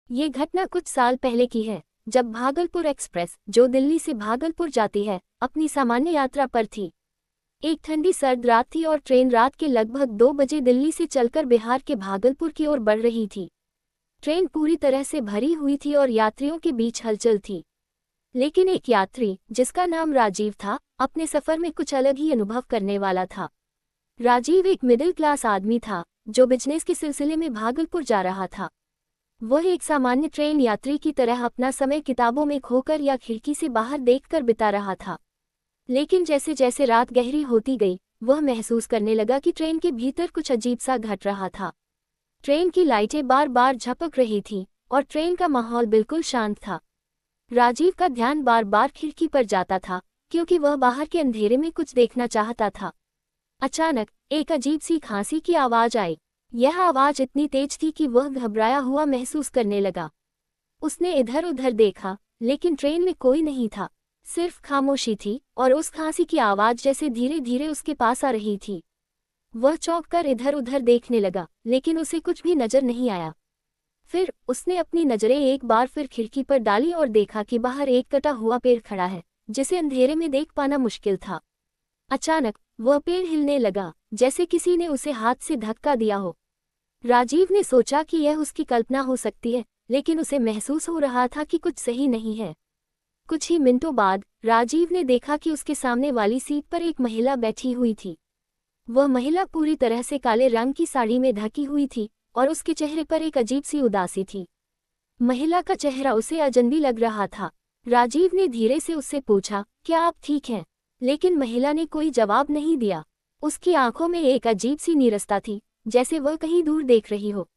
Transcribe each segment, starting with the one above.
ये घटना कुछ साल पहले की है, जब भागलपुर एक्सप्रेस, जो दिल्ली से भागलपुर जाती है, अपनी सामान्य यात्रा पर थी। एक ठंडी सर्द रात थी और ट्रेन रात के लगभग 2 बजे दिल्ली से चलकर बिहार के भागलपुर की ओर बढ़ रही थी। ट्रेन पूरी तरह से भरी हुई थी और यात्रियों के बीच हलचल थी। लेकिन एक यात्री, जिसका नाम राजीव था, अपने सफर में कुछ अलग ही अनुभव करने वाला था। राजीव एक मिडिल क्लास आदमी था, जो बिजनेस के सिलसिले में भागलपुर जा रहा था। वह एक सामान्य ट्रेन यात्री की तरह अपना समय किताबों में खोकर या खिड़की से बाहर देखकर बिता रहा था। लेकिन जैसे जैसे रात गहरी होती गई, वह महसूस करने लगा कि ट्रेन के भीतर कुछ अजीब सा घट रहा था। ट्रेन की लाइटें बार बार झपक रही थीं और ट्रेन का माहौल बिल्कुल शांत था। राजीव का ध्यान बार बार खिड़की पर जाता था, क्योंकि वह बाहर के अंधेरे में कुछ देखना चाहता था। अचानक एक अजीब सी खांसी की आवाज आई। यह आवाज इतनी तेज थी कि वह घबराया हुआ महसूस करने लगा। उसने इधर उधर देखा, लेकिन ट्रेन में कोई नहीं था, सिर्फ खामोशी थी और उस खांसी की आवाज जैसे धीरे धीरे उसके पास आ रही थी। वह चौंक कर इधर उधर देखने लगा, लेकिन उसे कुछ भी नजर नहीं आया। फिर उसने अपनी नजरें एक बार फिर खिड़की पर डाली और देखा कि बाहर एक कटा हुआ पेड़ खड़ा है, जिसे अंधेरे में देख पाना मुश्किल था। अचानक वह पेड़ हिलने लगा, जैसे किसी ने उसे हाथ से धक्का दिया हो। राजीव ने सोचा कि यह उसकी कल्पना हो सकती है, लेकिन उसे महसूस हो रहा था कि कुछ सही नहीं है। कुछ ही मिनटों बाद राजीव ने देखा कि उसके सामने वाली सीट पर एक महिला बैठी हुई थी। वह महिला पूरी तरह से काले रंग की साड़ी में ढकी हुई थी और उसके चेहरे पर एक अजीब सी उदासी थी। महिला का चेहरा उसे अजनबी लग रहा था। राजीव ने धीरे से उससे पूछा, क्या आप ठीक हैं? लेकिन महिला ने कोई जवाब नहीं दिया। उसकी आंखों में एक अजीब सी नीरसता थी, जैसे वह कहीं दूर देख रही हो।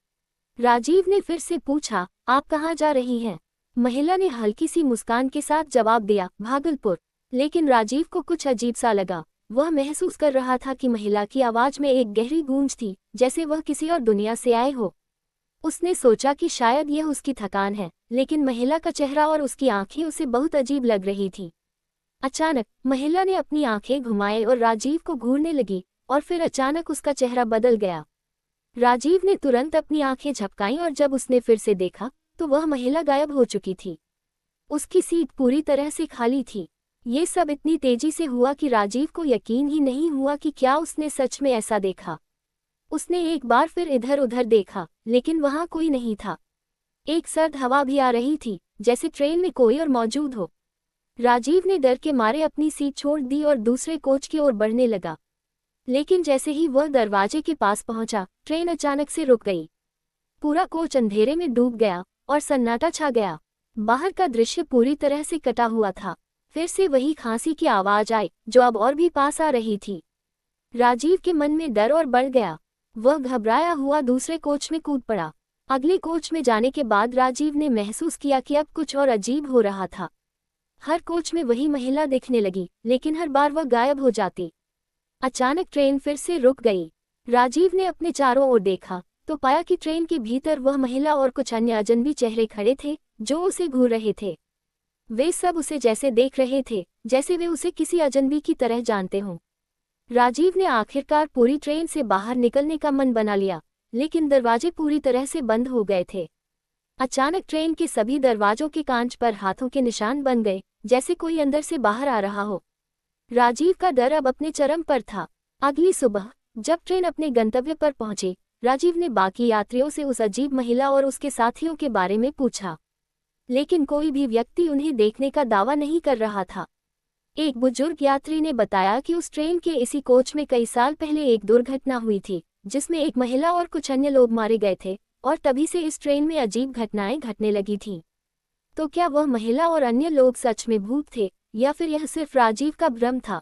राजीव ने फिर से पूछा, आप कहाँ जा रही हैं? महिला ने हल्की सी मुस्कान के साथ जवाब दिया, भागलपुर। लेकिन राजीव को कुछ अजीब सा लगा। वह महसूस कर रहा था कि महिला की आवाज में एक गहरी गूंज थी, जैसे वह किसी और दुनिया से आए हो। उसने सोचा कि शायद यह उसकी थकान है, लेकिन महिला का चेहरा और उसकी आंखें उसे बहुत अजीब लग रही थी। अचानक महिला ने अपनी आंखें घुमाए और राजीव को घूरने लगी, और फिर अचानक उसका चेहरा बदल गया। राजीव ने तुरंत अपनी आंखें झपकाईं और जब उसने फिर से देखा, तो वह महिला गायब हो चुकी थी। उसकी सीट पूरी तरह से खाली थी। ये सब इतनी तेजी से हुआ कि राजीव को यकीन ही नहीं हुआ कि क्या उसने सच में ऐसा देखा। उसने एक बार फिर इधर उधर देखा, लेकिन वहां कोई नहीं था। एक सर्द हवा भी आ रही थी, जैसे ट्रेन में कोई और मौजूद हो। राजीव ने डर के मारे अपनी सीट छोड़ दी और दूसरे कोच की ओर बढ़ने लगा। लेकिन जैसे ही वह दरवाजे के पास पहुंचा, ट्रेन अचानक से रुक गई। पूरा कोच अंधेरे में डूब गया और सन्नाटा छा गया। बाहर का दृश्य पूरी तरह से कटा हुआ था। फिर से वही खांसी की आवाज आई, जो अब और भी पास आ रही थी। राजीव के मन में डर और बढ़ गया। वह घबराया हुआ दूसरे कोच में कूद पड़ा। अगले कोच में जाने के बाद राजीव ने महसूस किया कि अब कुछ और अजीब हो रहा था। हर कोच में वही महिला दिखने लगी, लेकिन हर बार वह गायब हो जाती। अचानक ट्रेन फिर से रुक गई। राजीव ने अपने चारों ओर देखा, तो पाया कि ट्रेन के भीतर वह महिला और कुछ अन्य अजनबी चेहरे खड़े थे, जो उसे घूर रहे थे। वे सब उसे जैसे देख रहे थे, जैसे वे उसे किसी अजनबी की तरह जानते हों। राजीव ने आखिरकार पूरी ट्रेन से बाहर निकलने का मन बना लिया, लेकिन दरवाजे पूरी तरह से बंद हो गए थे। अचानक ट्रेन के सभी दरवाजों के कांच पर हाथों के निशान बन गए, जैसे कोई अंदर से बाहर आ रहा हो। राजीव का डर अब अपने चरम पर था। अगली सुबह जब ट्रेन अपने गंतव्य पर पहुंची, राजीव ने बाकी यात्रियों से उस अजीब महिला और उसके साथियों के बारे में पूछा, लेकिन कोई भी व्यक्ति उन्हें देखने का दावा नहीं कर रहा था। एक बुजुर्ग यात्री ने बताया कि उस ट्रेन के इसी कोच में कई साल पहले एक दुर्घटना हुई थी, जिसमें एक महिला और कुछ अन्य लोग मारे गए थे, और तभी से इस ट्रेन में अजीब घटनाएं घटने लगी थीं। तो क्या वह महिला और अन्य लोग सच में भूत थे, या फिर यह सिर्फ राजीव का भ्रम था?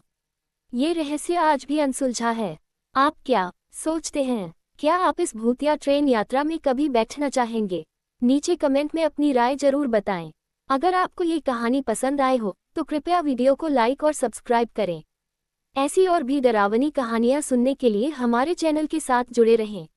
ये रहस्य आज भी अनसुलझा है। आप क्या सोचते हैं? क्या आप इस भूतिया ट्रेन यात्रा में कभी बैठना चाहेंगे? नीचे कमेंट में अपनी राय जरूर बताएं। अगर आपको ये कहानी पसंद आए हो, तो कृपया वीडियो को लाइक और सब्सक्राइब करें। ऐसी और भी डरावनी कहानियां सुनने के लिए हमारे चैनल के साथ जुड़े रहें।